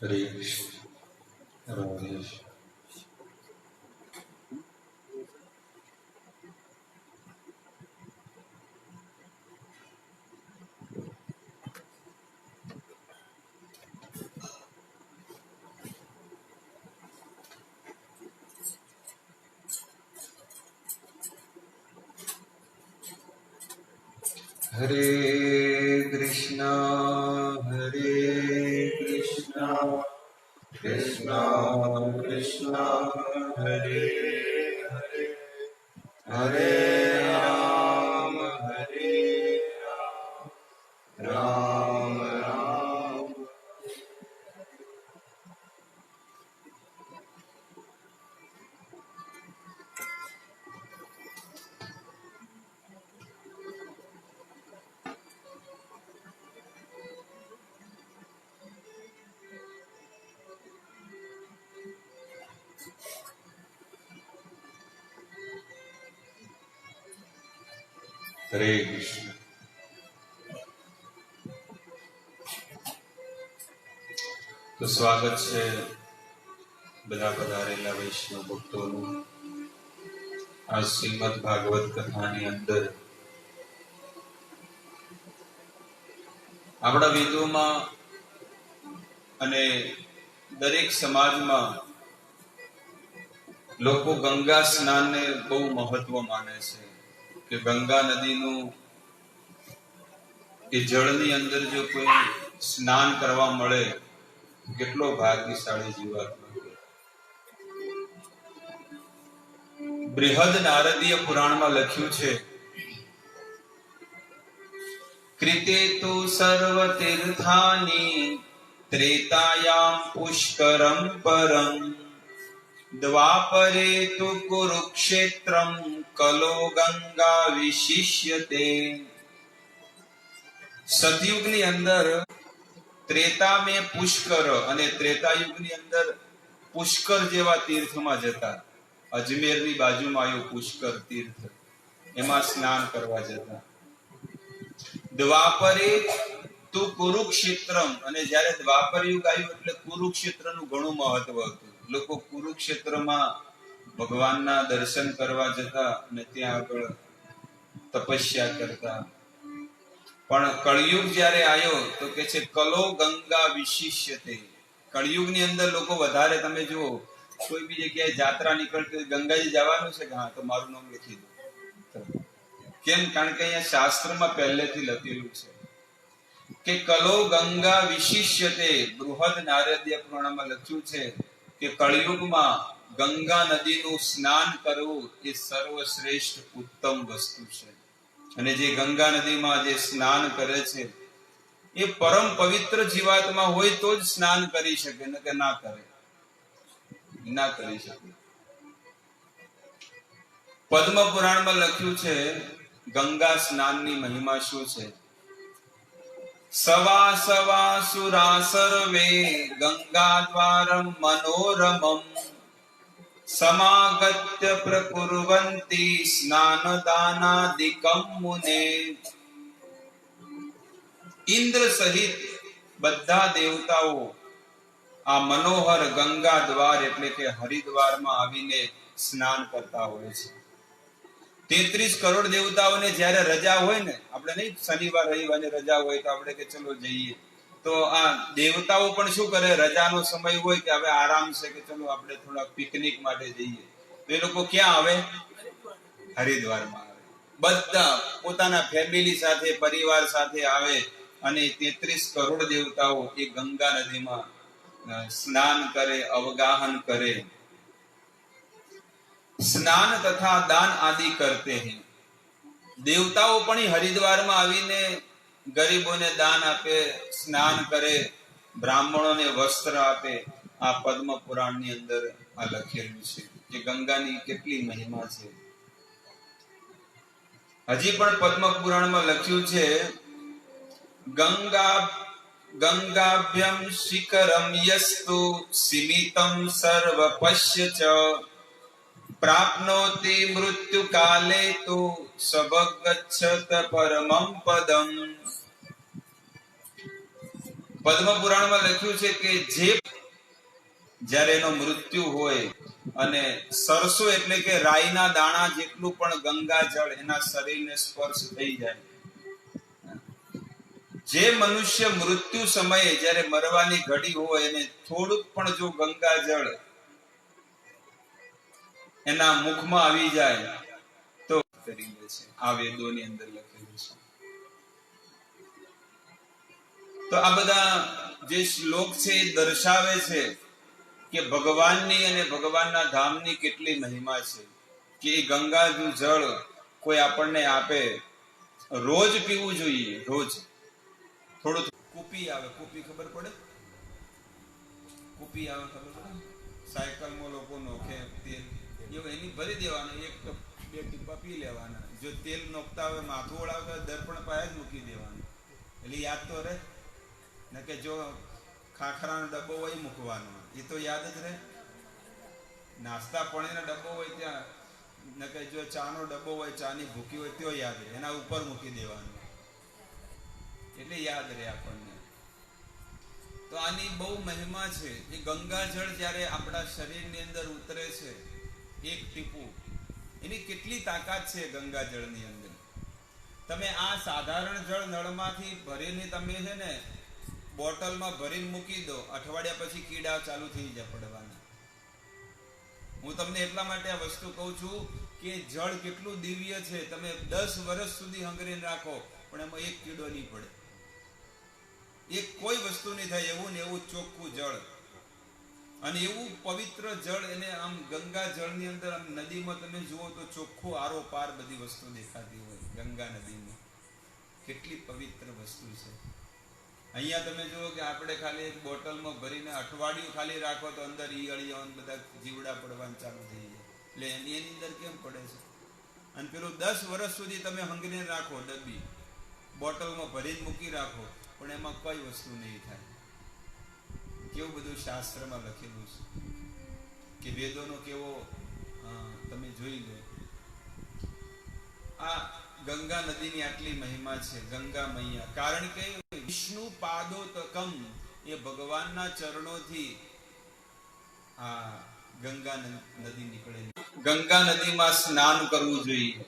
હરે કૃષ્ણ. રાધેશ. હરે કૃષ્ણ હરે કૃષ્ણ કૃષ્ણ કૃષ્ણ હરે હરે હરે રામ રામ રામ. હરે કૃષ્ણ. તો સ્વાગત છે બધા પધારેલા વૈષ્ણવ ભક્તોનું આ શ્રીમદ ભાગવત કથાની અંદર. આપણા વેદોમાં અને દરેક સમાજમાં લોકો ગંગા સ્નાનને બહુ મહત્વ માને છે કે ગંગા નદીનું એ જળની અંદર જો કોઈ સ્નાન કરવા મળે કેટલો ભાગ્યશાળી જીવાત્મા. બૃહદ નારદીય પુરાણમાં લખ્યું છે, કૃતે તુ સર્વ તીર્થાની ત્રેતાયામ પુષ્કરમ પરમ દ્વાપરે તુ કુરુક્ષેત્રમ કલો ગંગા વિશિષ્યતે. સતયુગની અંદર ત્રેતા में પુષ્કર અને ત્રેતાયુગની અંદર પુષ્કર જેવા તીર્થમાં જતા. અજમેરની બાજુમાં આવ્યું પુષ્કર તીર્થ, એમાં સ્નાન કરવા જતા. દ્વાપરે તુ કુરુક્ષેત્રમ, અને જ્યારે દ્વાપર યુગ આવ્યું એટલે કુરુક્ષેત્રનું ઘણું મહત્વ હતું. લોકો કુરુક્ષેત્રમાં ભગવાનના દર્શન કરવા જતા અને ત્યાં આગળ તપસ્યા કરતા. પણ કળિયુગ જ્યારે આવ્યો તો કે છે કલો ગંગા વિશિષ્યતે. કળિયુગની અંદર લોકો વધારે, તમે જુઓ કોઈ બી જગ્યાએ જાત્રા નીકળતી હોય, ગંગાજી જવાનું છે કે હા તો મારું નામ લખી દો. કેમ? કારણ કે અહીંયા શાસ્ત્રમાં પહેલેથી લખેલું છે કે કલો ગંગા વિશિષ્યતે. બૃહદ નારદીય પુરાણમાં લખ્યું છે કે કળિયુગમાં ગંગા નદીનું સ્નાન કરવું એ સર્વશ્રેષ્ઠ ઉત્તમ વસ્તુ છે. અને જે ગંગા નદીમાં જે સ્નાન કરે છે એ પરમ પવિત્ર જીવાત્મા હોય તો જ સ્નાન કરી શકે, ન કે ના કરે, ના કરી શકે. પદ્મ પુરાણમાં લખ્યું છે ગંગા સ્નાનની મહિમા શું છે. સવા સવા સુરા સર્વે ગંગા દ્વારમ મનોરમમ સમાગત્ય પ્રકુર્વંતી સ્નાન દાનાદિકમ મુને. ઇન્દ્ર સહિત બધા દેવતાઓ આ મનોહર ગંગા દ્વાર એટલે કે હરિદ્વારમાં આવીને સ્નાન કરતા હોય છે. 33 કરોડ દેવતાઓને જ્યારે રજા હોય ને, આપણે નહીં શનિવાર રવિવારે રજા હોય તો આપણે કે ચલો જઈએ, તો આ દેવતાઓ પણ શું કરે, રજાનો સમય હોય કે હવે આરામ છે કે ચલો આપણે થોડા પિકનિક માટે જઈએ, તો એ લોકો ક્યાં આવે? હરિદ્વારમાં આવે. બધા પોતાના ફેમિલી સાથે, પરિવાર સાથે આવે અને 33 કરોડ દેવતાઓ એ ગંગા નદીમાં સ્નાન કરે, અવગાહન કરે. સ્નાન તથા દાન આદિ કરતે હૈ. દેવતાઓ પણ હરિદ્વારમાં આવીને ગરીબોને દાન આપે, સ્નાન કરે, બ્રાહ્મણોને વસ્ત્ર આપે. આ પદ્મ પુરાણની અંદર આ લખેલું છે કે ગંગાની કેટલી મહિમા છે. હજી પણ પદ્મ પુરાણમાં લખ્યું છે, ગંગાભ્યમ શિખરમ યસ્તુ સીમિતમ સર્વ પશ્ય ચ પ્રાપ્નોતિ મૃત્યુ કાલે તુ સબગચ્છત પરમં પદમ. પદ્મ પુરાણમાં લખ્યું છે કે જે જ્યારે એનો મૃત્યુ હોય અને સરસો એટલે કે રાઈના દાણા જેટલું પણ ગંગા જળ એના શરીરને સ્પર્શ થઈ જાય, જે મનુષ્ય મૃત્યુ સમયે જ્યારે મરવાની ઘડી હોય અને થોડુંક પણ જો ગંગા જળ એના મુખમાં આવી જાય તો કરી લે છે. આ વેદોની અંદર લખેલું છે. તો આ બધા જે શ્લોક છે એ દર્શાવે છે કે ભગવાનની અને ભગવાનના ધામની કેટલી મહિમા છે કે એ ગંગાનું જળ કોઈ આપણને આપે, રોજ પીવું જોઈએ. રોજ થોડું કુપી આવે, કુપી ખબર પડે? કુપી આવે ખબર પડે? સાયકલમાં લોકો નોખે તેલ, એવું એની ભરી દેવાનું, એક બે ટીપા પી લેવાના. જો તેલ નોખતા હોય, માથું ઓળાવતા હોય, દર્પણ પાસે જ મૂકી દેવાનું, એટલે યાદ તો રહે ને. કે જો ખાખરાનો ડબ્બો હોય મૂકવાનો, એ તો યાદ જ રહે. નાસ્તા પાણીનો ડબ્બો હોય ત્યાં, ને કે જો ચાનો ડબ્બો હોય, ચાની ભૂકી હોય તો યાદ રહે, એના ઉપર મૂકી દેવાનું, એટલે યાદ રહે આપણને. તો આની બહુ મહિમા છે. એ ગંગાજળ જ્યારે આપણા શરીરની અંદર ઉતરે છે, એક ટીપું, એની કેટલી તાકાત છે ગંગાજળની અંદર. તમે આ સાધારણ જળ નળમાંથી ભરીને તમે છે ને બોટલમાં ભરીને મૂકી દો, અઠવાડિયા પછી કીડા ચાલુ થઈ જાય પડવાના. હું તમને એટલા માટે આ વસ્તુ કહું છું કે જળ કેટલું દિવ્ય છે. તમે 10 વર્ષ સુધી હંગરીને રાખો પણ એમાં એક કીડો નહીં પડે, એક કોઈ વસ્તુ નહીં થાય. એવું ને એવું ચોખ્ખું જળ અને એવું પવિત્ર જળ. એને આમ ગંગા જળની અંદર આમ નદીમાં તમે જુઓ તો ચોખ્ખું આરો પાર બધી વસ્તુ દેખાતી હોય. ગંગા નદીમાં કેટલી પવિત્ર વસ્તુ છે. અહીંયા તમે જુઓ કે આપણે ખાલી એક બોટલમાં ભરીને અઠવાડિયું ખાલી રાખો તો અંદર ઈયળીઓ બધા જીવડા પડવાનું ચાલુ થઈ જાય. એટલે એની અંદર કેમ પડે છે? અને પેલું 10 વર્ષ સુધી તમે હંગરીને રાખો, ડબ્બી બોટલમાં ભરીને મૂકી રાખો, પણ એમાં કઈ વસ્તુ નહીં થાય. કેવું બધું શાસ્ત્રમાં લખેલું છે કે વેદોનો કેવો તમે જોઈ લો. આ ગંગા નદીની આટલી મહિમા છે, ગંગા મૈયા. કારણ કે વિષ્ણુ પાદોતકમ, એ ભગવાનના ચરણોથી આ ગંગા નદી નીકળે. ગંગા નદીમાં સ્નાન કરવું જોઈએ.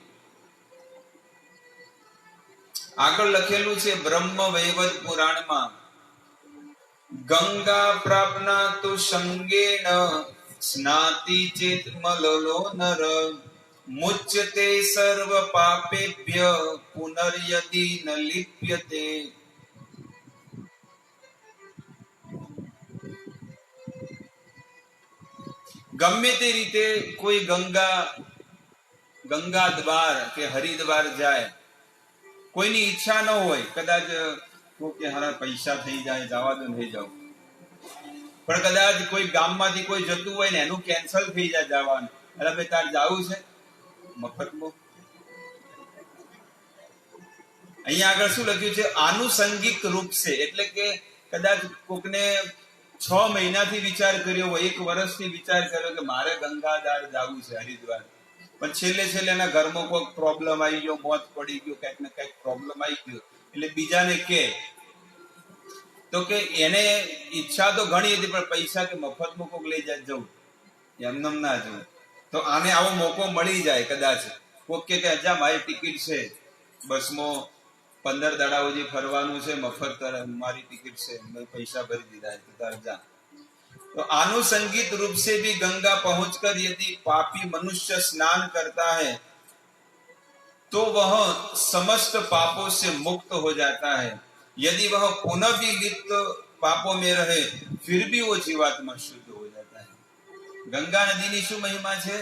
આગળ લખેલું છે બ્રહ્મ વૈવત પુરાણમાં, ગંગા પ્રાપના તો સંગેન સ્નાતિ ચેત મલલો નર મુચ્યતે સર્વ પાપેભ્ય પુનર્યદિ ન લિપ્યતે. ગમે તે રીતે કોઈ ગંગા દ્વાર કે હરિદ્વાર જાય, કોઈની ઈચ્છા ન હોય, કદાચ કે હારા પૈસા થઈ જાય, જવા દો, નહીં જાવ, પણ કદાચ કોઈ ગામમાંથી કોઈ જતું હોય ને એનું કેન્સલ થઈ જાય જવાનું, એટલે ભાઈ તાર જવું છે મફતમાં. અહીંયા આગળ શું લખ્યું છે? આનુષંગિક રૂપ છે. એટલે કે કદાચ કોકને 6 મહિનાથી વિચાર કર્યો હોય, 1 વર્ષથી વિચાર કર્યો કે મારે ગંગાધાર જવું છે, હરિદ્વાર, પણ છેલ્લે એના ઘરમાં કોઈ પ્રોબ્લેમ આવી ગયો, મોત પડી ગયો, કઈક ને કઈક પ્રોબ્લેમ આવી ગયો, એટલે બીજાને કે તો કે એને ઈચ્છા તો ઘણી હતી પણ પૈસા કે મફતમાં કોક લઈ જાય જવું, એમને ના જવું. તો આને આવો મોકો મળી જાય. કદાચ કોક કે અજા મારી ટિકિટ છે બસમાં 15 દાડા સુધી ફરવાનું છે, મફત મારી ટિકિટ છે, મેં પૈસા ભરી દીધા है, तार जा. तो आनुषंगिक रूप से भी गंगा पहुंचकर यदि पापी मनुष्य स्नान करता है तो वह समस्त पापों से मुक्त हो जाता है. यदि वह पुनः भी लिप्त पापों में रहे फिर भी वो जीवात्मा शुद्ध हो जाता है. गंगा नदी ની શું મહિમા છે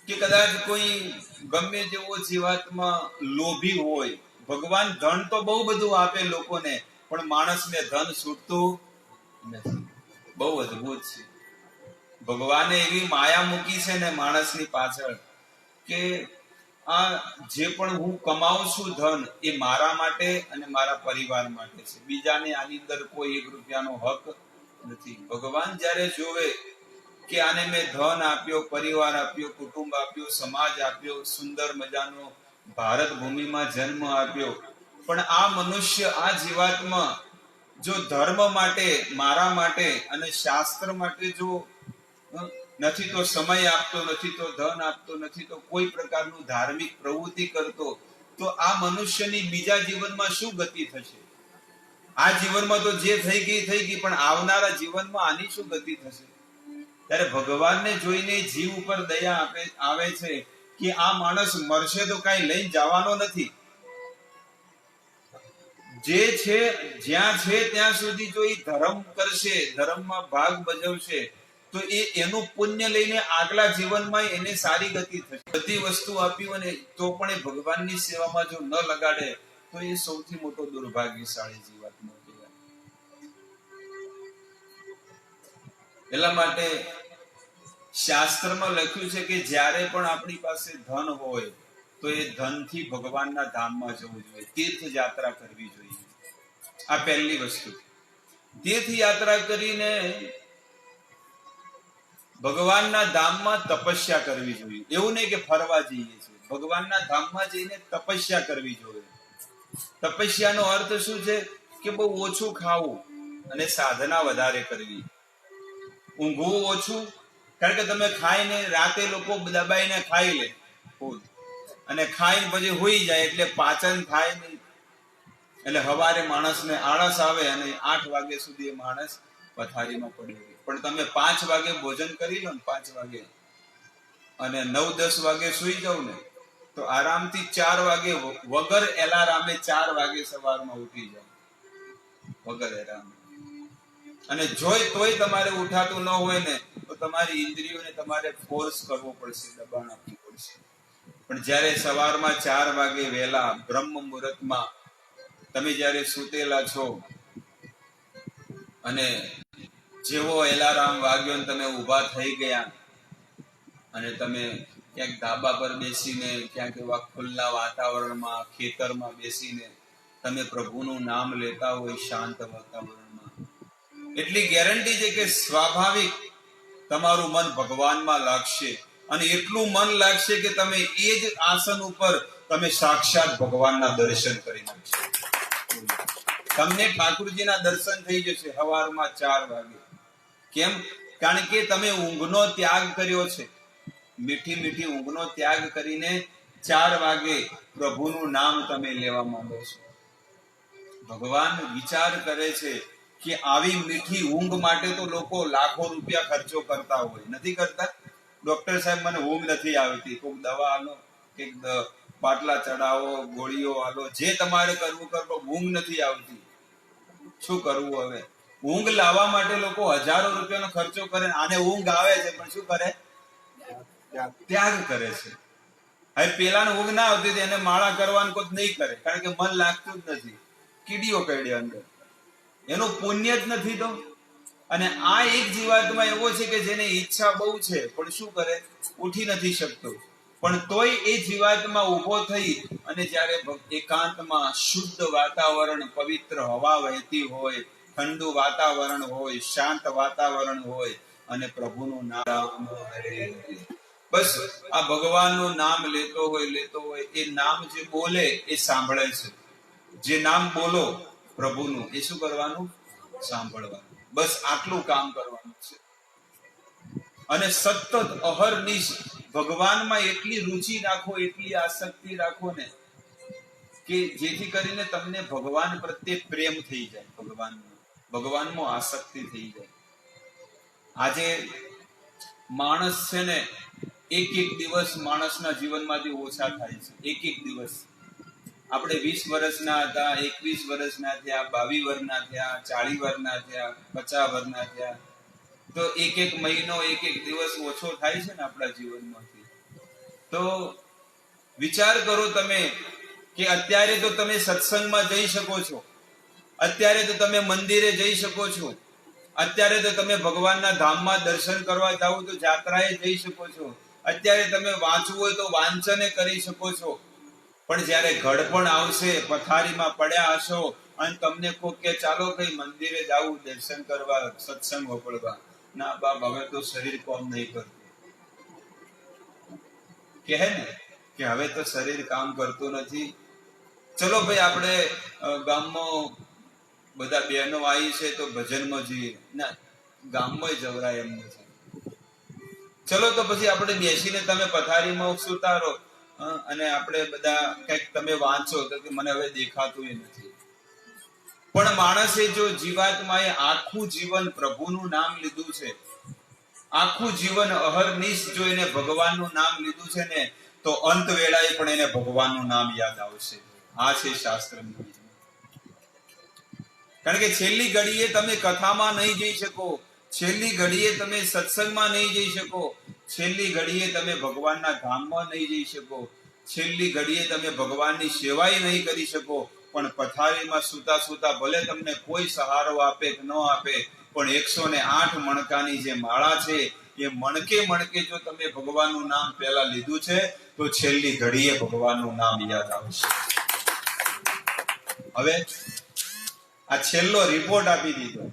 કે કદાચ કોઈ ગમે તેવો જીવાત્મા લોભી હોય, ભગવાન ધન તો બહુ બધું આપે લોકોને, પણ માણસને ધન છૂટતું નથી. બહુ અદ્ભુત છે. ભગવાને એવી માયા મૂકી છે ને માણસની પાછળ કે આ જે પણ હું કમાઉં છું ધન, એ મારા માટે અને મારા પરિવાર માટે છે. બીજાને આની અંદર કોઈ 1 રૂપિયાનો હક નથી. ભગવાન જ્યારે જોવે કે આને મેં ધન આપ્યો, પરિવાર આપ્યો, કુટુંબ આપ્યો, સમાજ આપ્યો, સુંદર મજાનો ભારત ભૂમિમાં જન્મ આપ્યો, પણ આ મનુષ્ય, આ જીવાત્મા જો ધર્મ માટે, મારા માટે અને શાસ્ત્ર માટે જો નથી તો સમય આપતો, નથી તો ધન આપતો, નથી તો કોઈ પ્રકારનું ધાર્મિક પ્રવૃત્તિ કરતો, તો આ મનુષ્યની બીજા જીવનમાં શું ગતિ થશે? આ જીવનમાં તો જે થઈ ગઈ, પણ આવનારા જીવનમાં આની શું ગતિ થશે? ત્યારે ભગવાનને જોઈને જીવ ઉપર દયા આવે છે કે આ માણસ મરશે તો કઈ લઈને જવાનો નથી. જે છે જ્યાં છે ત્યાં સુધી જો એ ધર્મ કરશે, ધર્મમાં ભાગ ભજવશે, તો એનું પુણ્ય લઈને આગલા જીવનમાં એને સારી ગતિ થશે. બધી વસ્તુ આપી અને તો પણ એ ભગવાનની સેવામાં જો ન લગાડે તો એ સૌથી મોટો દુર્ભાગ્યશાળી જીવાત્મા કહેવાય. એટલા માટે શાસ્ત્રમાં લખ્યું છે કે જ્યારે પણ આપણી પાસે ધન હોય તો એ ધનથી ભગવાનના ધામમાં જવું જોઈએ, તીર્થ યાત્રા કરવી જોઈએ. આ પહેલી વસ્તુ. તીર્થ યાત્રા કરીને ભગવાનના ધામમાં તપસ્યા કરવી જોઈએ. એવું નહીં કે ફરવા જઈએ છીએ, ભગવાનના ધામમાં જઈને તપસ્યા કરવી જોઈએ. તપસ્યાનો અર્થ શું છે? કે બહુ ઓછું ખાવું અને સાધના વધારે કરવી. ઊંઘવું ઓછું, કારણ કે તમે ખાઈને રાતે લોકો દબાઈને ખાઈ લે અને ખાઈને પછી હોઈ જાય એટલે પાચન થાય નહીં, એટલે સવારે માણસને આળસ આવે અને 8 વાગ્યા સુધી માણસ પથારીમાં પડી ગયો. પણ તમે 5 વાગે ભોજન કરી લો ને, 5 વાગે, અને 9-10 વાગે સુઈ જાવ ને, તો આરામથી 4 વાગે વગર એલાર્મે 4 વાગે સવારમાં ઉઠી જાવ, વગર એલાર્મે. અને તોય તમારે ઉઠાતું ન હોય ને, તો તમારી ઇન્દ્રિયોને તમારે ફોર્સ કરવો પડશે, દબાણ આપવું પડશે. પણ જ્યારે સવારમાં 4 વાગે વહેલા બ્રહ્મ મુહૂર્તમાં તમે જ્યારે સૂતેલા છો અને જેવો એલાર્મ વાગ્યો ને તમે ઊભા થઈ ગયા અને તમે ક્યાંક ધાબા પર બેસીને, ક્યાંક એવા ખુલ્લા વાતાવરણમાં, ખેતરમાં બેસીને તમે પ્રભુનું નામ લેતા હોય શાંત વાતાવરણમાં, એટલી ગેરંટી છે કે સ્વાભાવિક તમારું મન ભગવાનમાં લાગશે. અને એટલું મન લાગશે કે તમે એ જ આસન ઉપર તમે સાક્ષાત ભગવાનના દર્શન કરી નાખશો. તમને ઠાકુરજીના દર્શન થઈ જશે સવારમાં 4 વાગે. કેમ? કારણ કે તમે ઊંઘનો ત્યાગ કર્યો છે. મીઠી મીઠી ઊંઘનો ત્યાગ કરીને 4 વાગે પ્રભુનું નામ તમે લેવા માંગો છો. ભગવાન વિચાર કરે છે કે આવી મીઠી ઊંઘ માટે તો લોકો લાખો રૂપિયા ખર્ચો કરતા હોય, નથી કરતા? ડોક્ટર સાહેબ મને ઊંઘ નથી આવતી, કોઈક દવા આલો, કંઈક પાટલા ચડાવો, ગોળીઓ આલો, જે તમારે કરવું કરો, ઊંઘ નથી આવતી. શું કરવું હવે? ઊંઘ લાવવા માટે લોકો હજારો રૂપિયાનો ખર્ચો કરે. આને ઊંઘ આવે છે પણ શું કરે? ત્યાગ કરે છે. હવે પેલાને ઊંઘ ના આવતી હતી, એને માળા કરવાનું કોઈ નહીં કરે, કારણ કે મન લાગતું જ નથી, કીડીઓ કરડે અંદર, એનું પુણ્ય જ નથી તો. અને આ એક જીવાત્મા એવો છે કે જેને ઈચ્છા બહુ છે પણ શું કરે? ઉઠી નથી શકતો. પણ તોય એ જીવાત્મા ઉભો થઈ અને જ્યારે એકાંતમાં શુદ્ધ વાતાવરણ, પવિત્ર હવા વહેતી હોય, ઠંડુ વાતાવરણ હોય, શાંત વાતાવરણ હોય અને પ્રભુનું નામ બસ આ ભગવાનનું નામ લેતો હોય, એ નામ જે બોલે એ સાંભળે છે. જે નામ બોલો પ્રભુનું, એ શું કરવાનું? સાંભળવાનું. બસ આટલું કામ કરવાનું છે. અને સતત અહર્નિશ ભગવાનમાં એટલી રુચિ રાખો, એટલી આસક્તિ રાખો ને, કે જેથી કરીને તમને ભગવાન પ્રત્યે પ્રેમ થઈ જાય, ભગવાનમાં આસક્તિ થઈ જાય. આજે માણસ છે ને, એક દિવસ માણસના જીવનમાંથી ઓછા થાય છે. એક દિવસ. આપણે 20 વર્ષના હતા, 21 વર્ષના થયા, 22 વર્ષના થયા, 40 વર્ષના થયા, 50 વર્ષના થયા, તો એક મહિનો, એક દિવસ ઓછો થાય છે ને આપણા જીવનમાંથી. તો વિચાર કરો તમે કે અત્યારે તો તમે સત્સંગમાં જઈ શકો છો, અત્યારે તો તમે મંદિરે જઈ શકો છો, અત્યારે તો તમે ભગવાનના ધામમાં દર્શન કરવા જાઓ તો જાત્રાએ જઈ શકો છો, અત્યારે તમે વાંચવું હોય તો વાંચને કરી શકો છો. પણ જ્યારે ઘડપણ આવશે, પથારીમાં પડ્યા હશો અને તમને કોઈ કે ચાલો કઈ મંદિરે જાવું, દર્શન કરવા, સત્સંગ હોપડવા, ના બાપ, હવે તો શરીર કામ નહીં કરતું. કહે ને કે હવે તો શરીર કામ કરતું નથી, ચલો ભાઈ આપણે ગામમાં બધા બહેનો આવી છે તો ભજનમાં જઈએ, ના ગામમાં જવરાય એમ નથી. ચલો તો પછી આપણે બેસીને તમે પથારીમાં સુતારો અને આપણે બધા કંઈક તમે વાંચો તો કે મને હવે દેખાતું એ નથી. પણ માણસે જો જીવાત્માએ આખું જીવન પ્રભુનું નામ લીધું છે, આખું જીવન અહર્નિશ જો એને ભગવાનનું નામ લીધું છે ને, તો અંત વેળાએ પણ એને ભગવાનનું નામ યાદ આવશે. આ છે શાસ્ત્રની. કારણ કે છેલ્લી ઘડીએ તમે કથામાં નહીં જઈ શકો, છેલ્લી ઘડીએ તમે સત્સંગમાં નહીં જઈ શકો, છેલ્લી ઘડીએ તમે ભગવાનના ધામમાં નહીં જઈ શકો, છેલ્લી ઘડીએ તમે ભગવાનની સેવાય નહીં કરી શકો. પણ પથારીમાં સુતા સુતા ભલે તમને કોઈ સહારો આપે કે ન આપે, પણ 108 મણકાની જે માળા છે એ મણકે મણકે જો તમે ભગવાનનું નામ પહેલા લીધું છે તો છેલ્લી ઘડીએ ભગવાનનું નામ યાદ આવશે. હવે આ છેલ્લો રિપોર્ટ આપી દીધો.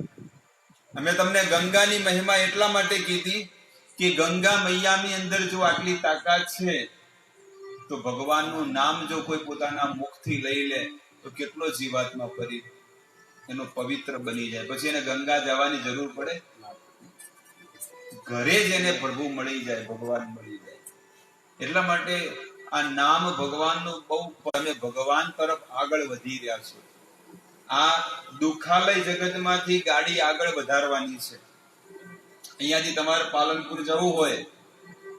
અમે તમને ગંગાની મહિમા એટલા માટે કીધી કે ગંગા મૈયાની અંદર જો આટલી તાકાત છે તો ભગવાનનું નામ જો કોઈ પોતાના મુખથી લઈ લે તો કેટલો જીવાત્મા ફરી એનો પવિત્ર બની જાય. પછી એને ગંગા જવાની જરૂર પડે? ઘરે જ એને પ્રભુ મળી જાય, ભગવાન મળી જાય. એટલા માટે આ નામ ભગવાનનું બહુ, તમે ભગવાન તરફ આગળ વધી રહ્યા છો. આ દુખાલય જગતમાંથી ગાડી આગળ વધારવાની છે. અહીંયાથી તમારે પાલનપુર જવું હોય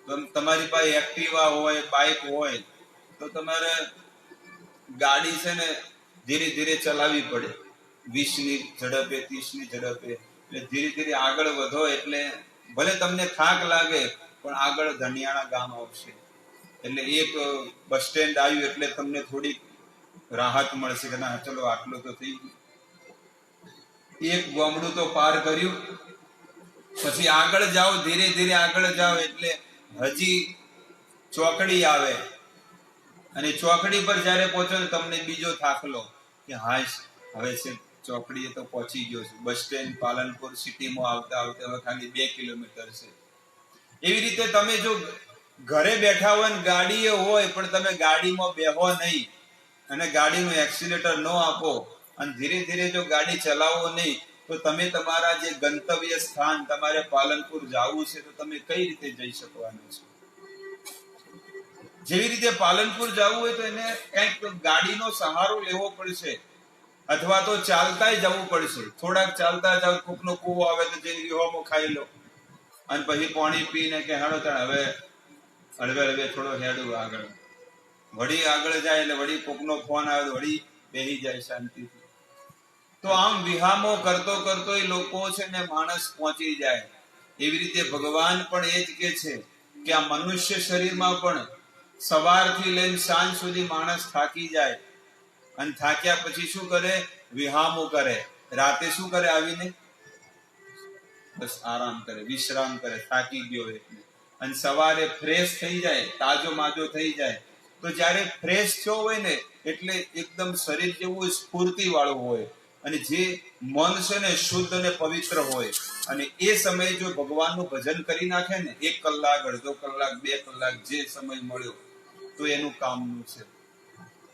તો તમારી પાસે એક્ટિવા હોય, બાઇક હોય તો તમારે ગાડી છે ને ધીરે ધીરે ચલાવવી પડે. 20ની ઝડપે, 30ની ઝડપે. એટલે ધીરે ધીરે આગળ વધો એટલે ભલે તમને થાક લાગે પણ આગળ ધનિયાણા ગામ આવશે. એટલે એક બસ સ્ટેન્ડ આવ્યું એટલે તમને થોડીક રાહત મળશે કે ના ચલો આટલું તો થઈ ગયું. એક ગામડું તો પાર કર્યું, પછી આગળ જાઓ, ધીરે ધીરે આગળ જાઓ એટલે હજી ચોકડી આવે અને ચોકડી પર જયારે પહોંચો ને તમને બીજો થાકલો કે હાશ હવે છે ચોકડીએ તો પહોંચી ગયો છું. બસ સ્ટેન્ડ પાલનપુર સિટીમાં આવતા આવતા હવે ખાલી 2 કિલોમીટર છે. એવી રીતે તમે જો ઘરે બેઠા હોય ને ગાડીએ હોય પણ તમે ગાડીમાં બેહો નહીં અને ગાડીનું એક્સિલેટર ન આપો અને ધીરે ધીરે જો ગાડી ચલાવો નહીં તો તમે તમારા જે ગંતવ્ય સ્થાન તમારે પાલનપુર જવું છે તો તમે કઈ રીતે જઈ શકવાના છો? જેવી રીતે પાલનપુર જવું હોય તો એને કંઈક ગાડીનો સહારો લેવો પડશે અથવા તો ચાલતા જવું પડશે. થોડાક ચાલતા જાવ, કોકનો કૂવો આવે તો જઈને વિહોમાં ખાઈ લો અને પછી પાણી પીને કે હેડો તાણ હવે હળવે હળવે થોડો હેડું આગળ. વળી આગળ જાય એટલે વળી કોકનો ફોન આવે તો વળી બેહી જાય શાંતિથી. તો આમ વિહામો કરતો કરતો એ લોકો છે ને માણસ પહોંચી જાય. એવી રીતે ભગવાન પણ એ જ કે છે કે આ મનુષ્ય શરીરમાં પણ સવારથી લઈને સાંજ સુધી માણસ થાકી જાય અને થાક્યા પછી શું કરે? વિહામો કરે. રાતે શું કરે? આવીને બસ આરામ કરે, વિશ્રામ કરે, થાકી ગયો એટલે. અને સવારે ફ્રેશ થઈ જાય, તાજો માજો થઈ જાય. તો જ્યારે ફ્રેશ થયો હોય ને એટલે એકદમ શરીર જેવું સ્ફૂર્તિ વાળું હોય અને જે મન છે ને શુદ્ધ અને પવિત્ર હોય. અને એ સમયે જો ભગવાનનું ભજન કરી નાખે ને 1 કલાક, અડધો કલાક, 2 કલાક જે સમય મળ્યો તો એનું કામનું છે.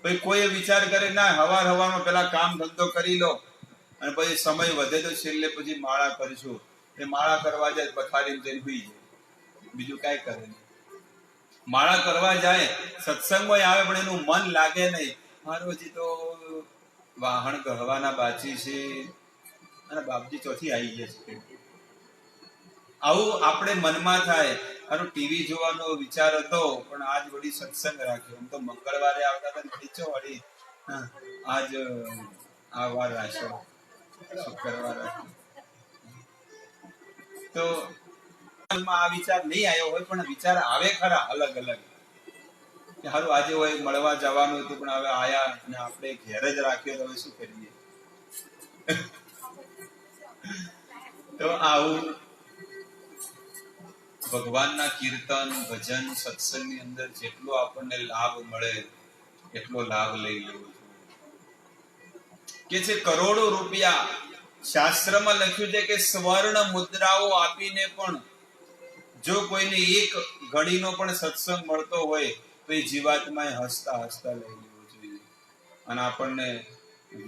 પછી કોઈ વિચાર કરે ના હવારમાં પેલા કામ ધંધો કરી લો અને પછી સમય વધે તો છેલ્લે પછી માળા કરીશું. એ માળા કરવા જાય પથારીમાં જઈને સુઈ જાય, બીજું કઈ કરે નહીં. માળા કરવા જાય, સત્સંગમાં આવે પણ એનું મન લાગે નહીં. મારું હજી તો વાહણ ગહવાના બાચી છે અને બાપજી ચોથી આવી ગયા છે. આવું આપણે મનમાં થાય. આનો ટીવી જોવાનો વિચાર હતો પણ આજ વળી સત્સંગ રાખ્યો. આમ તો મંગળવારે આવતા હતા વળી ચો વળી આજ આ વાર રાખ્યો, શુક્રવાર રાખ્યો. તો આ વિચાર નહીં આવ્યો હોય પણ વિચાર આવે ખરા અલગ અલગ કે હારું આજે હોય મળવા જવાનું હતું પણ હવે આયા અને આપણે ઘેર જ રાખ્યો તો હવે શું કરીએ. તો આવું ભગવાનના કીર્તન, ભજન, સત્સંગની અંદર જેટલો આપણને લાભ મળે એટલો લાભ લઈ લેવો જોઈએ. કે છે કરોડો રૂપિયા શાસ્ત્રમાં લખ્યું છે કે સ્વર્ણ મુદ્રાઓ આપીને પણ જો કોઈને એક ઘડીનો પણ સત્સંગ મળતો હોય તો એ જીવાત્માએ હસતા હસતા લઈ લેવો જોઈએ. અને આપણને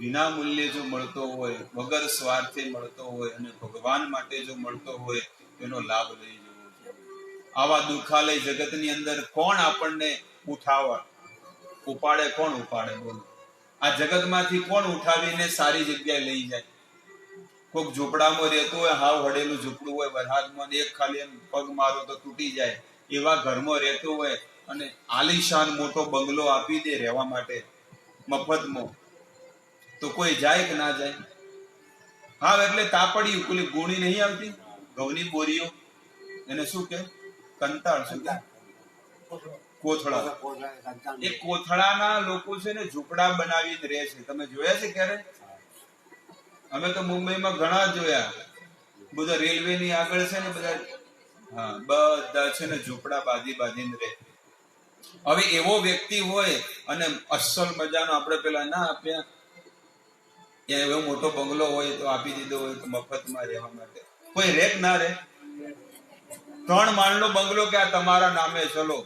વિના મૂલ્યે જો મળતો હોય, વગર સ્વાર્થે મળતો હોય અને ભગવાન માટે જો મળતો હોય એનો લાભ લઈ જવો જોઈએ. આવા દુઃખાલય જગતની અંદર કોણ આપણને ઉપાડે? કોણ ઉપાડે? બોલો. આ જગતમાંથી કોણ ઉઠાવીને સારી જગ્યાએ લઈ જાય? કોઈક ઝૂંપડામાં રહેતું હોય, હાવ હડેલું ઝૂંપડું હોય, વરસાદમાં એક ખાલી એમ પગ મારો તો તૂટી જાય એવા ઘરમાં રહેતું હોય અને આલીશાન મોટો બંગલો આપી દે રહેવા માટે મફતમાં, તો કોઈ જાય કે ના જાય? હા, એટલે તાપડિયું, પેલી ગુણી નહીં આવતી ઘઉંની બોરીઓ, એને શું કે? કંતાળ. શું કે? કોથળા. એ કોથળાના લોકો છે ને ઝૂંપડા બનાવીને રહે છે. તમે જોયા છે ક્યારે? અમે તો મુંબઈમાં ઘણા જોયા. બધા રેલવે ની આગળ છે ને બધા, હા, બધા છે ને ઝૂંપડા બાંધીને રહે. હવે એવો વ્યક્તિ હોય અને અસલ મજાનો આપણે પેલા ના આપ્યા, એવો મોટો બંગલો હોય તો આપી દીધો હોય તો મફતમાં રહેવા માટે, કોઈ રે ના રે? 3 માળનો બંગલો કે આ તમારા નામે, ચલો,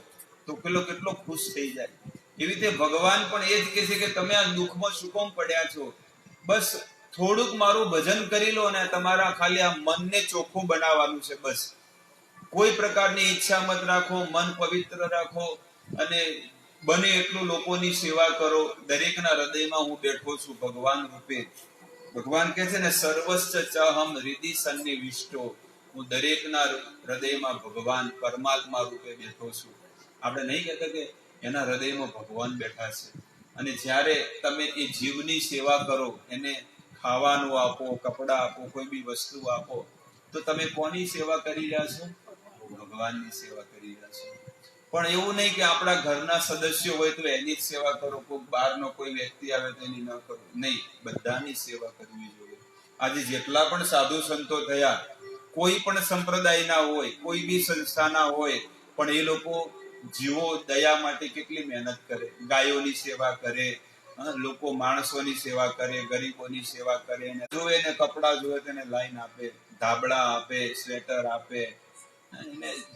તો પેલો કેટલો ખુશ થઈ જાય. એવી રીતે ભગવાન પણ એ જ કહે છે કે તમે આ દુઃખમાં શું કામ પડ્યા છો? બસ થોડુંક મારું ભજન કરી લો અને તમારા ખાલી આ મનને ચોખ્ખું બનાવવાનું છે. બસ કોઈ પ્રકારની ઈચ્છા મત રાખો, મન પવિત્ર રાખો અને બને એટલું લોકોની સેવા કરો. દરેકના હૃદયમાં હું બેઠો છું ભગવાન રૂપે. ભગવાન કહે છે ને, સર્વસ્ચ ચહમ હૃદિ સન્નિવિષ્ટો, હું દરેકના હૃદયમાં ભગવાન પરમાત્મા રૂપે બેઠો છું. આપણે નહીં કહેતા કે એના હૃદયમાં ભગવાન બેઠા છે? અને જ્યારે તમે એ જીવની સેવા કરો, એને ખાવાનું આપો, કપડાં આપો, કોઈ બી વસ્તુ આપો, તો તમે કોની સેવા કરી રહ્યા છો? ભગવાનની સેવા કરી રહ્યા છો. પણ એવું નહીં કે આપણા ઘરના સદસ્યો હોય તો એની જ સેવા કરો, કોઈ બહારનો કોઈ વ્યક્તિ આવે તો એની ન કરો. નહીં, બધાની સેવા કરવી જોઈએ. આજે જેટલા પણ સાધુ સંતો થયા, કોઈ પણ સંપ્રદાયના હોય, કોઈ બી સંસ્થાના હોય, પણ એ લોકો જીવો દયા માટે કેટલી મહેનત કરે. ગાયોની સેવા કરે, લોકો માણસોની સેવા કરે, ગરીબોની સેવા કરે, જોવે ને કપડા જોવે તેને લાઈન આપે, ધાબળા આપે, સ્વેટર આપે,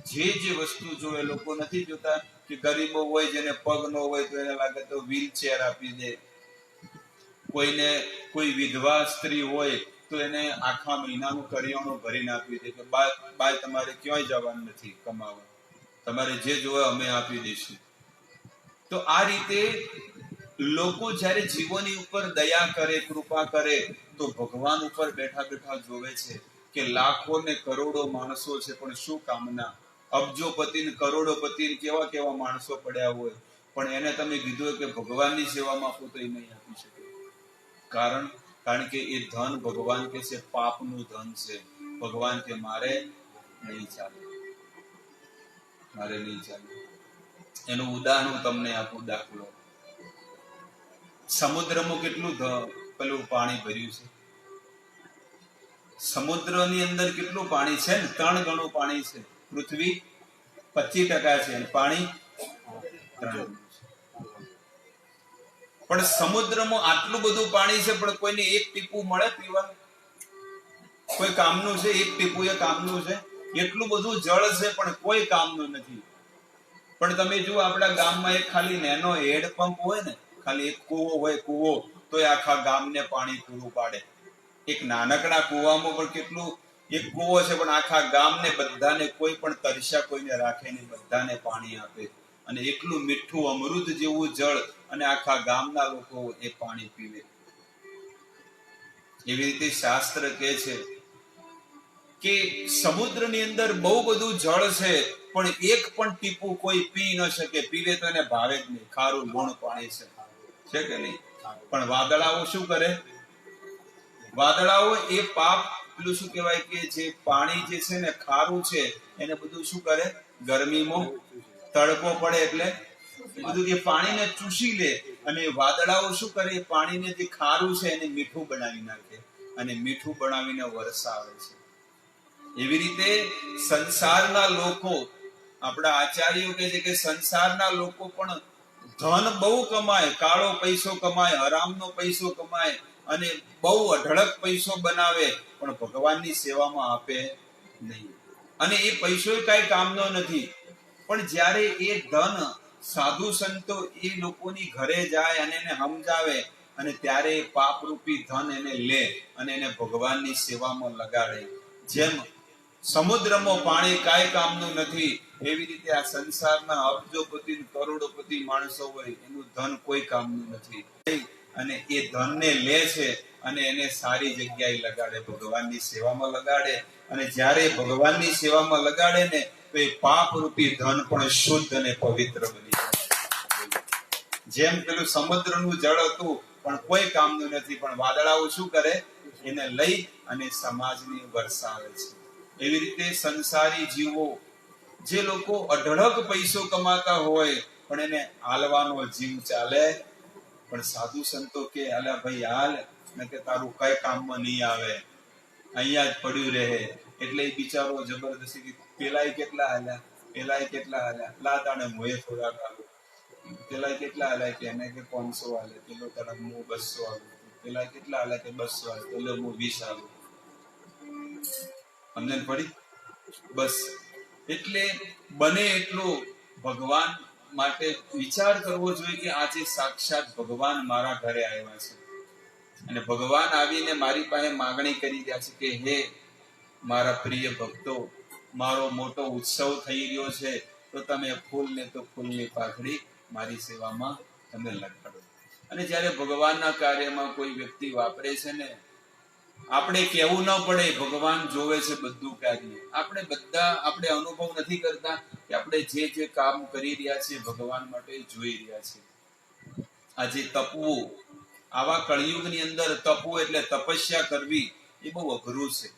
જે વસ્તુ જોવે. લોકો નથી જોતા કે ગરીબો હોય જેને પગ ન હોય તો એને લાગે તો વ્હીલચેર આપી દે. કોઈને કોઈ વિધવા સ્ત્રી હોય તો એને આખા મહિનાનું કરિયાણું ભરીને આપી દે કે બાય તમારે ક્યાંય જવાનું નથી કમાવા, તમારે જે જોવે અમે આપી દઈશું. તો આ રીતે લોકો જ્યારે જીવોની ઉપર દયા કરે, કૃપા કરે, તો ભગવાન ઉપર બેઠા બેઠા જોવે છે કે લાખો ને કરોડો માણસો છે, પણ શું કામના? અબજોપતિ ને કરોડોપતિ કેવા કેવા માણસો પડ્યા હોય, પણ એને તમે કીધું કે ભગવાનની સેવામાં આપો તો એ નહીં આપી શકે. કારણ કે એ ધન ભગવાન કે છે પાપનું ધન છે. ભગવાન કે મારે નહીં ચાલે, મારે નહીં ચાલે. એનું ઉદાહરણ હું તમને આપું. દાખલો, સમુદ્રમાં કેટલું પેલું પાણી ભર્યું છે? સમુદ્રની અંદર કેટલું પાણી છે? 3 ગણું પાણી છે. પૃથ્વી 25% છે અને પાણી 3. પણ સમુદ્રમાં આટલું બધું પાણી છે, પણ કોઈને એક ટીપું મળે પીવા? કોઈ કામનું છે? એક ટીપું એ કામનું છે? એટલું બધું જળ છે પણ કોઈ કામનું નથી. પણ તમે જુઓ, આપણા ગામમાં એક ખાલી નેનો હેડ પંપ હોય ને, ખાલી એક કૂવો હોય, કૂવો, તો એ આખા ગામને પાણી પૂરું પાડે. એક નાનકડા કૂવામાં પણ કેટલું, એક કૂવો છે પણ આખા ગામને બધાને, કોઈ પણ તરસ્યા કોઈને રાખે નહીં, બધાને પાણી આપે. અને એટલું મીઠું અમૃત જેવું જળ, અને આખા ગામના લોકો એ પાણી પીવે. એવી રીતે શાસ્ત્ર કહે છે કે સમુદ્રની અંદર બહુ બધું જળ છે, પણ એક પણ ટીપું કોઈ પી ન શકે. પીવે તો એને ભાવે જ નહીં. ખારું લૂણ પાણી છે કે નહીં? પણ વાદળાઓ શું કરે? વાદળાઓ એ પાપ, પેલું શું કહેવાય કે જે પાણી જે છે ને ખારું છે, એને બધું શું કરે? ગરમીમાં તડકો પડે એટલે બધું એ પાણીને ચૂસી લે, અને વાદળાઓ શું કરે? એ પાણીને જે ખારું છે એને મીઠું બનાવી નાખે, અને મીઠું બનાવીને વરસાવે છે. એવી રીતે સંસારના લોકો, આપણા આચાર્યો કહે છે કે સંસારના લોકો પણ ધન બહુ કમાય, કાળો પૈસો કમાય, હરામનો પૈસો કમાય, અને બહુ અઢળક પૈસો બનાવે, પણ ભગવાનની સેવામાં આપે નહીં. અને એ પૈસો કઈ કામનો નથી. પણ જ્યારે એ ધન સાધુ સંતો એ લોકોની ઘરે જાય અને એને સમજાવે અને ત્યારે એ પાપરૂપી ધન એને લે અને એને ભગવાનની સેવામાં લગાડે. જેમ સમુદ્રમાં પાણી કાંઈ કામનું નથી, એવી રીતે આ સંસારના અબજોપતિ કરોડોપતિ માણસો હોય એનું ધન કોઈ કામનું નથી. અને એ ધનને લે છે અને એને સારી જગ્યાએ લગાડે, ભગવાનની સેવામાં લગાડે. અને જ્યારે ભગવાનની સેવામાં લગાડે ને તો એ પાપ રૂપી ધન પણ શુદ્ધ અને પવિત્ર બની જાય. જેમ પેલું સમુદ્રનું જળ હતું પણ કોઈ કામનું નથી, પણ વાદળાઓ શું કરે, એને લઈ અને સમાજની વરસાવે છે. એવી રીતે સંસારી જીવો, જે લોકો અઢળક પૈસો કમાતા હોય પણ એને હાલવાનો જીવ ચાલે, પણ સાધુ સંતો કે અલ્યા ભાઈ હાલ, ને કે તારું કઈ કામમાં નહીં આવે, અહીંયા જ પડ્યું રહે. એટલે એ બિચારો જબરદસ્તી પેલાય કેટલા હાલ્યા લા તાણે મોએ થોડાક હાલું, પેલા કેટલા હાલ્યા કે એને કે 500 હાલે, પેલો તારા હું 200 હાલું, પેલા કેટલા હાલ્યા કે 200 હાલે, પેલો હું 20 હાલું. અમને પડી બસ. એટલે બને એટલો ભગવાન માટે વિચાર કરવો જોઈએ કે આજે સાક્ષાત ભગવાન મારા ઘરે આવ્યા છે અને ભગવાન આવીને મારી પાસે માંગણી કરી રહ્યા છે કે હે મારા પ્રિય ભક્તો, મારો મોટો ઉત્સવ થઈ રહ્યો છે, તો તમે ફૂલને તો ફૂલની પાખડી મારી સેવામાં તમે લગાડો. અને જ્યારે ભગવાનના કાર્યમાં કોઈ વ્યક્તિ વાપરે છે ને, આપણે કેવું ન પડે, ભગવાન જોવે છે બધું કાર્ય. આપણે અનુભવ નથી કરતા કે આપણે જે કામ કરી રહ્યા છીએ ભગવાન માટે જોઈ રહ્યા છીએ. આજે તપવું, આવા કળિયુગની અંદર તપવું એટલે તપસ્યા કરવી એ બહુ અઘરું છે.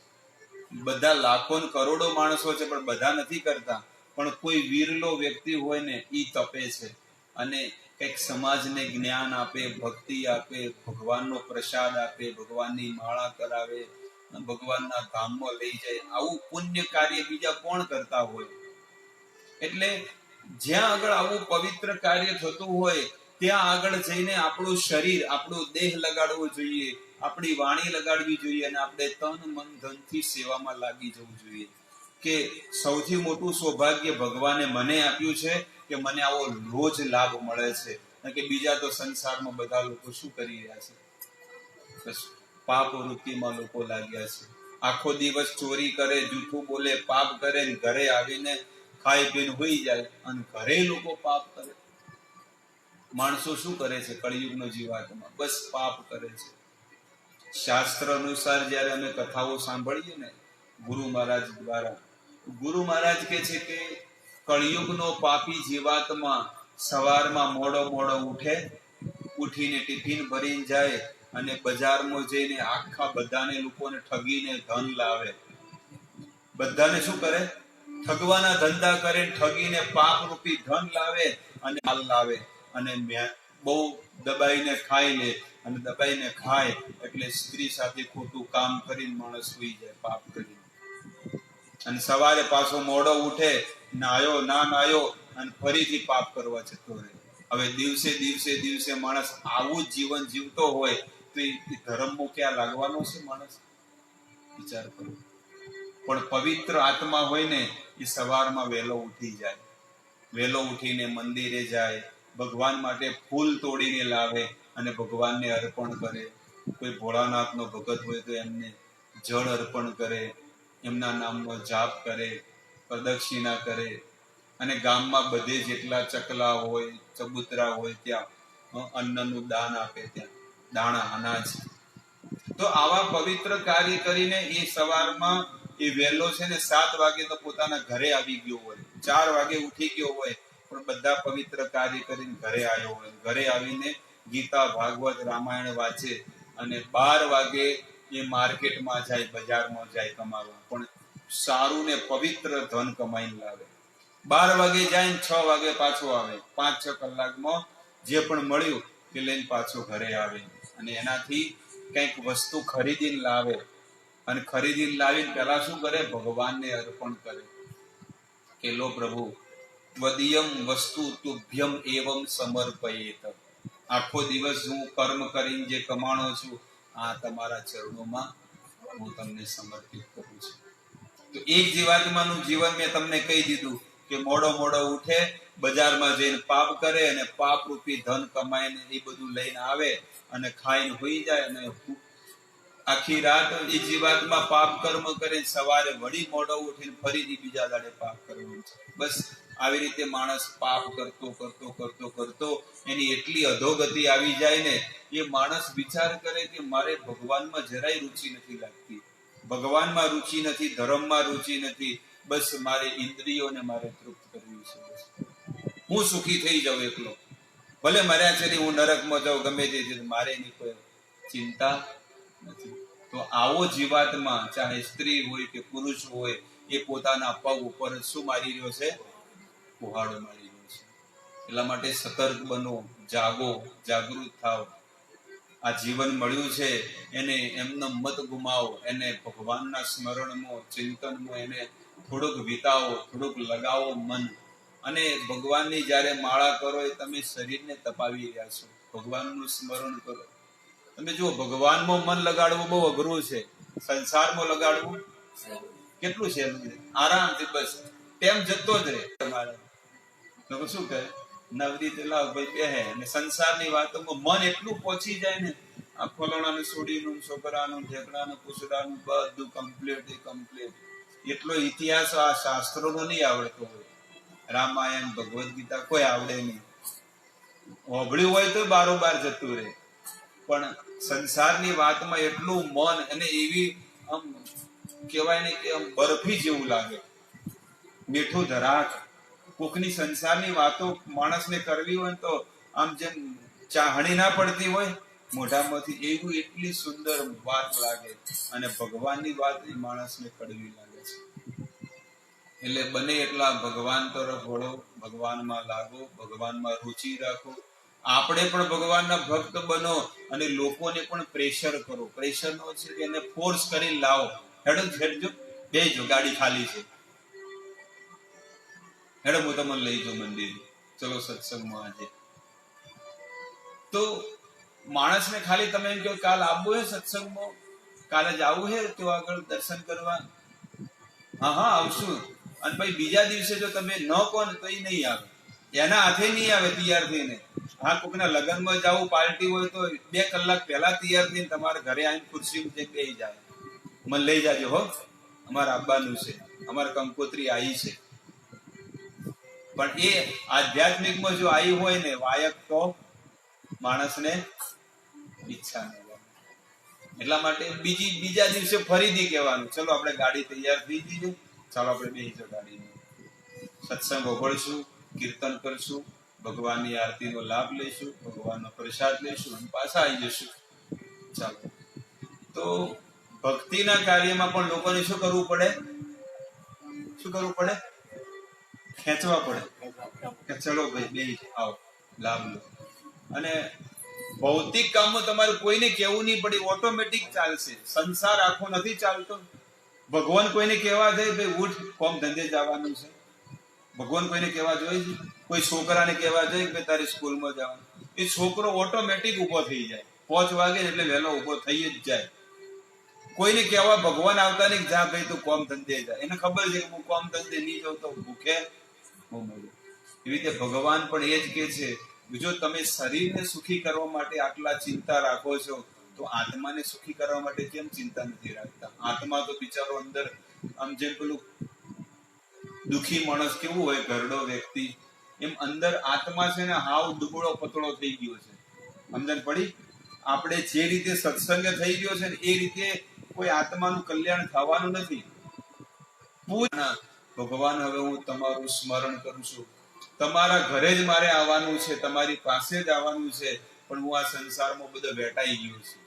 બધા લાખો કરોડો માણસો છે પણ બધા નથી કરતા, પણ કોઈ વીરલો વ્યક્તિ હોય ને ઈ તપે છે અને કંઈક સમાજને જ્ઞાન આપે, ભક્તિ આપે, ભગવાનનો પ્રસાદ આપે, ભગવાનની માળા કરાવે, ભગવાનના ધામમાં લઈ જાય. આવું પુણ્ય કાર્ય બીજા કોણ કરતા હોય? એટલે જ્યાં આગળ આવું પવિત્ર કાર્ય થતું હોય ત્યાં આગળ જઈને આપણું શરીર, આપણો દેહ લગાડવો જોઈએ, આપણી વાણી લગાડવી જોઈએ અને આપણે તન મન ધનથી સેવામાં લાગી જવું જોઈએ. કે સૌથી મોટું સૌભાગ્ય ભગવાને મને આપ્યું છે કે મને આવો રોજ લાભ મળે છે. કે બીજા તો સંસારમાં બધા લોકો શું કરી રહ્યા છે? પાપ વૃત્તિમાં લોકો લાગ્યા છે. આખો દિવસ ચોરી કરે, જૂઠું બોલે, પાપ કરે, ઘરે આવીને ખાઈ પીને હોઈ જાય અને ઘરે લોકો પાપ કરે. માણસો શું કરે છે કળિયુગનો જીવાત્મા? બસ પાપ કરે છે. શાસ્ત્ર અનુસાર જયારે અમે કથાઓ સાંભળીએ ને ગુરુ મહારાજ દ્વારા, ગુરુ મહારાજ કે છે કે કળિયુગનો પાપી જીવાત્મા સવારમાં મોડો ઉઠે, ઉઠીને ટિફિન ભરીને જાય અને બજારમાં જઈને આખા બધાને લોકોને ઠગીને ધન લાવે. બધાને શું કરે? ઠગવાના ધંધા કરે, ઠગીને પાપ રૂપી ધન લાવે અને માલ લાવે અને બહુ દબાઈને ખાઈ લે. અને દબાઈને ખાય એટલે સ્ત્રી સાથે ખોટું કામ કરીને માણસ સુઈ જાય પાપ કરીને. અને સવારે પાછો મોડો ઉઠે, નાયો ના નાયો અને ફરીથી પાપ કરવા જતો રહે. હવે દિવસે માણસ આવું જ જીવન જીવતો હોય તો એ ધર્મમાં ક્યાં લાગવાનો છે માણસ? વિચાર કરો. પણ પવિત્ર આત્મા હોય ને એ સવારમાં વહેલો ઉઠી જાય, વહેલો ઉઠીને મંદિરે જાય, ભગવાન માટે ફૂલ તોડીને લાવે અને ભગવાનને અર્પણ કરે. કોઈ ભોળાનાથનો ભગત હોય તો એમને જળ અર્પણ કરે, એમના નામનો જાપ કરે, પ્રદક્ષિણા કરે અને ગામમાં બધે જેટલા ચકલા હોય, ચબૂતરા હોય ત્યાં અન્નનું દાન આપે, ત્યાં દાણા અનાજ. તો આવા પવિત્ર કાર્ય કરીને એ સવારમાં એ વહેલો છે ને 7 વાગે તો પોતાના ઘરે આવી ગયો હોય, 4 વાગે ઉઠી ગયો હોય, પણ બધા પવિત્ર કાર્ય કરીને ઘરે આવ્યો હોય. ઘરે આવીને ગીતા, ભાગવત, રામાયણ વાંચે અને 12 વાગે એ માર્કેટમાં જાય, બજારમાં જાય કમાવા, પણ સારું ને પવિત્ર ધન કમાઈને લાવે. 12 વાગે જાય ને 6 વાગે પાછો આવે. 5-6 કલાકમાં જે પણ મળ્યું તે લઈને પાછો ઘરે આવે અને એનાથી કંઈક વસ્તુ ખરીદીને લાવે અને ખરીદીને લાવીને પેલા શું કરે? ભગવાનને અર્પણ કરે કે લો પ્રભુ, વદિયમ વસ્તુ તુભ્યમ એવમ સમર્પયેત. આખો દિવસ હું કર્મ કરીને જે કમાણો છું આ તમારા ચરણોમાં હું તમને સમર્પિત કરું છું. તો એક જીવાત્માનું જીવન મેં તમને કહી દીધું કે મોડો મોડો ઉઠે, બજારમાં જઈને પાપ કરે અને પાપ રૂપી ધન કમાઈને એ બધું લઈને આવે અને ખાઈને હોઈ જાય અને આખી રાત એ જીવાતમાં પાપ કર્મ કરે, સવારે વળી મોડો ઉઠીને ફરીથી બીજા દાડે પાપ કરવું છે. બસ આવી રીતે માણસ પાપ કરતો કરતો કરતો કરતો એની એટલી અધોગતિ આવી જાય ને, એ માણસ વિચાર કરે કે મારે ભગવાનમાં જરાય રુચિ નથી લાગતી, ભગવાનમાં રુચિ નથી, ધર્મમાં રુચિ નથી, બસ મારે ઇન્દ્રિયોને મારે તૃપ્ત કરવી છે. બસ હું સુખી થઈ જાઉં એકલો, ભલે મર્યા છે હું નરકમાં જાઉં, ગમે તે મારે એની કોઈ ચિંતા નથી. તો આવો જીવાત્મા, ચાહે સ્ત્રી હોય કે પુરુષ હોય, એ પોતાના પગ ઉપર શું મારી રહ્યો છે? કુહાડો મારી રહ્યો છે. એટલા માટે સતર્ક બનો, જાગો, જાગૃત થાવ. આ જીવન મળ્યું છે એને એમનો મત ગુમાવો, એને ભગવાનના સ્મરણમાં, ચિંતનમાં એને થોડુંક વિતાવો, થોડુંક લગાવો મન. અને ભગવાનની જ્યારે માળા કરો એ તમે શરીરને તપાવી રહ્યા છો, ભગવાનનું સ્મરણ કરો. તમે જુઓ, ભગવાનમાં મન લગાડવું બહુ અઘરું છે, સંસારમાં લગાડવું કેટલું છે? આરામથી બસ ટેમ જતો જ રહે તમારે. તો શું કહે? નવરી લાવ ભાઈ બેહે અને સંસારની વાતોમાં મન એટલું પહોંચી જાય ને, આ ફલોણાનું સોડીનું, છોકરાનું, ઢેકડાનું, પૂછડાનું બધું કમ્પ્લીટ કમ્પ્લીટ. એટલો ઇતિહાસ આ શાસ્ત્રોનો નહીં આવડતો હોય, રામાયણ, ભગવદ્ ગીતા કોઈ આવડે નહીં. હોભળ્યું હોય તો બારોબાર જતું રહે, પણ સંસારની વાતમાં એટલું મન અને એવી આમ કહેવાય ને કે આમ બરફી જેવું લાગે, મીઠું ધરાક. કોકની સંસારની વાતો માણસને કરવી હોય તો આમ જેમ ચાહણી ના પડતી હોય મોઢામાંથી, એવું એટલી સુંદર વાત લાગે. અને ભગવાનની વાત એ માણસને કડવી લાગે છે. એટલે બને એટલા ભગવાન તરફ વળો, ભગવાનમાં લાગો, ભગવાનમાં રુચિ રાખો. આપણે પણ ભગવાનના ભક્ત બનો અને લોકોને પણ પ્રેશર કરો. પ્રેશર નો છે કે એને ફોર્સ કરી લાવો, હેડો હેડજો, બેજો, ગાડી ખાલી છે, હેડો હું તમને લઈ જાઉં મંદિર, ચલો સત્સંગમાં આજે. તો માણસને ખાલી તમે એમ કહો કાલ આવવું હે સત્સંગમાં, કાલે જ આવવું હે તો આગળ દર્શન કરવા, હા હા આવશું. અને ભાઈ બીજા દિવસે જો તમે ન કહો ને તો એ નહીં આવે, એના હાથે નહીં આવે તૈયાર થઈને. હા, કોકના લગ્નમાં જવું, પાર્ટી હોય તો 2 કલાક પહેલા તૈયાર થઈને તમારા ઘરે આવીને ખુરશીમાં બેસી જાય, મને લઈ જાજો હો, અમારે આવવાનું છે, અમારે કંકોત્રી આવી છે. પણ એ આધ્યાત્મિકમાં જો આવી હોય ને વાયક, તો માણસને ઈચ્છા નહીં હોય. એટલા માટે બીજા દિવસે ફરીથી કહેવાનું, ચલો આપણે ગાડી તૈયાર થઈ ગઈ છે, ચાલો આપણે બેસીશું ગાડીમાં, સત્સંગ સાંભળશું, કીર્તન કરશું, ભગવાનની આરતીનો લાભ લઈશું, ભગવાનનો પ્રસાદ લઈશું અને પાછા આવી જશું. ચાલો. તો ભક્તિના કાર્યમાં પણ લોકોને શું કરવું પડે? શું કરવું પડે? ખેંચવા પડે કે ચલો ભાઈ બે આવો, લાભ લો. અને ભૌતિક કામમાં તમારે કોઈને કહેવું નહીં પડે, ઓટોમેટિક ચાલશે. સંસાર આખો નથી ચાલતો. ભગવાન કોઈને કહેવા જાય ભાઈ ઉઠ, કોમ ધંધે જવાનું છે? ભગવાન કોઈને કહેવા જોઈએ છે? કોઈ છોકરાને કહેવા જોઈએ કે તારી સ્કૂલમાં જવાનું? એ છોકરો ઓટોમેટિક ઉભો થઈ જાય, 5 વાગે એટલે વહેલો ઉભો થઈ જ જાય. કોઈને કહેવા ભગવાન આવતા નહીં જા ભાઈ તું કોમ ધંધે જાય, એને ખબર છે કે હું કોમ ધંધે નહીં જાઉં તો ભૂખે હું મરું. એવી રીતે ભગવાન પણ એ જ કે છે, જો તમે શરીરને સુખી કરવા માટે આટલા ચિંતા રાખો છો તો આત્માને સુખી કરવા માટે કેમ ચિંતા નથી રાખતા? આત્મા તો બિચારો અંદર આમ જેમ પેલું દુખી માણસ કેવું હોય, ઘરડો વ્યક્તિ, એમ અંદર આત્મા છે ને હાવ દુબળો પતળો થઈ ગયો છે. સમજણ પડી? આપણે જે રીતે સત્સંગ થઈ ગયો છે ને એ રીતે કોઈ આત્માનું કલ્યાણ થવાનું નથી. ભગવાન હવે હું તમારું સ્મરણ કરું છું, તમારા ઘરે જ મારે આવવાનું છે, તમારી પાસે જ આવવાનું છે, પણ હું આ સંસારમાં બધો વેટાઈ ગયો છું.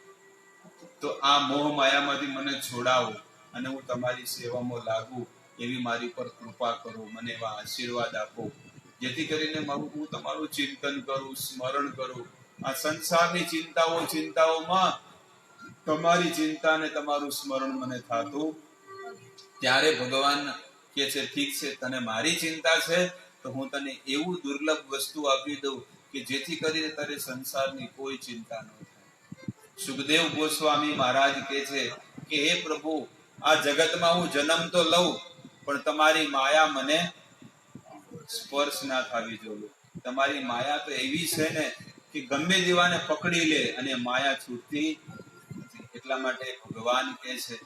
તો આ મોહ માયામાંથી મને છોડાવો અને હું તમારી સેવામાં લાગુ એવી મારી પર કૃપા કરો, મને એવા આશીર્વાદ આપો, જેથી કરીને હું તમારું ચિંતન કરું, સ્મરણ કરું. આ સંસારની ચિંતાઓમાં તમારી ચિંતા ને તમારું સ્મરણ મને થાતું. ત્યારે ભગવાન કે છે ઠીક છે, તને મારી ચિંતા છે તો હું તને એવું દુર્લભ વસ્તુ આપી દઉં કે જેથી કરીને તારે સંસારની કોઈ ચિંતા ન થાય. સુખદેવ ગોસ્વામી મહારાજ કે છે કે હે પ્રભુ, આ જગતમાં હું જન્મ તો લઉં પણ તમારી માયા મને સ્પર્શ ના થવી જોઈએ. તમારી માયા તો એવી છે ને કે ગમે દેવાને પકડી લે અને માયા છૂટતી નથી. એટલા માટે ભગવાન કહે છે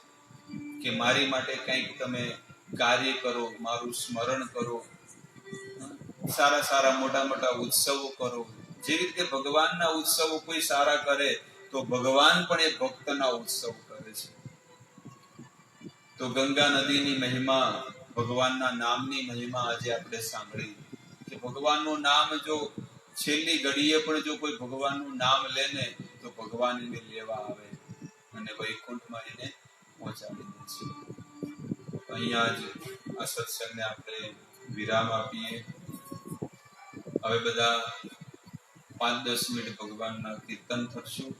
કે મારી માટે કંઈક તમે કાર્ય કરો, મારું સ્મરણ કરો, સારા સારા મોટા મોટા ઉત્સવો કરો. જે રીતે ભગવાનના ઉત્સવો કોઈ સારા કરે તો ભગવાન પણ એ ભક્તના ઉત્સવ કરે છે. તો ગંગા નદીની મહિમા, ભગવાનના નામની મહિમા આજે આપણે સાંભળી કે ભગવાનનું નામ જો છેલ્લી ઘડીએ પણ જો કોઈ ભગવાનનું નામ લે ને તો ભગવાન એને લેવા આવે અને વૈકુંઠમાં એને પહોંચાડી દે છે. અહીંયા જ આ સત્સંગને આપણે વિરામ આપીએ. હવે બધા 5-10 મિનિટ ભગવાનના કીર્તન કરશું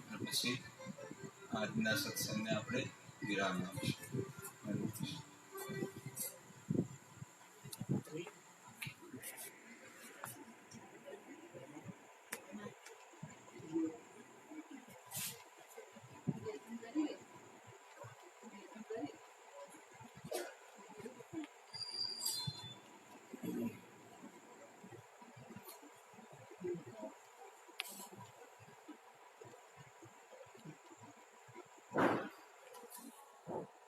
અને પછી આજના સત્સંગને આપણે વિરામ આપીશું.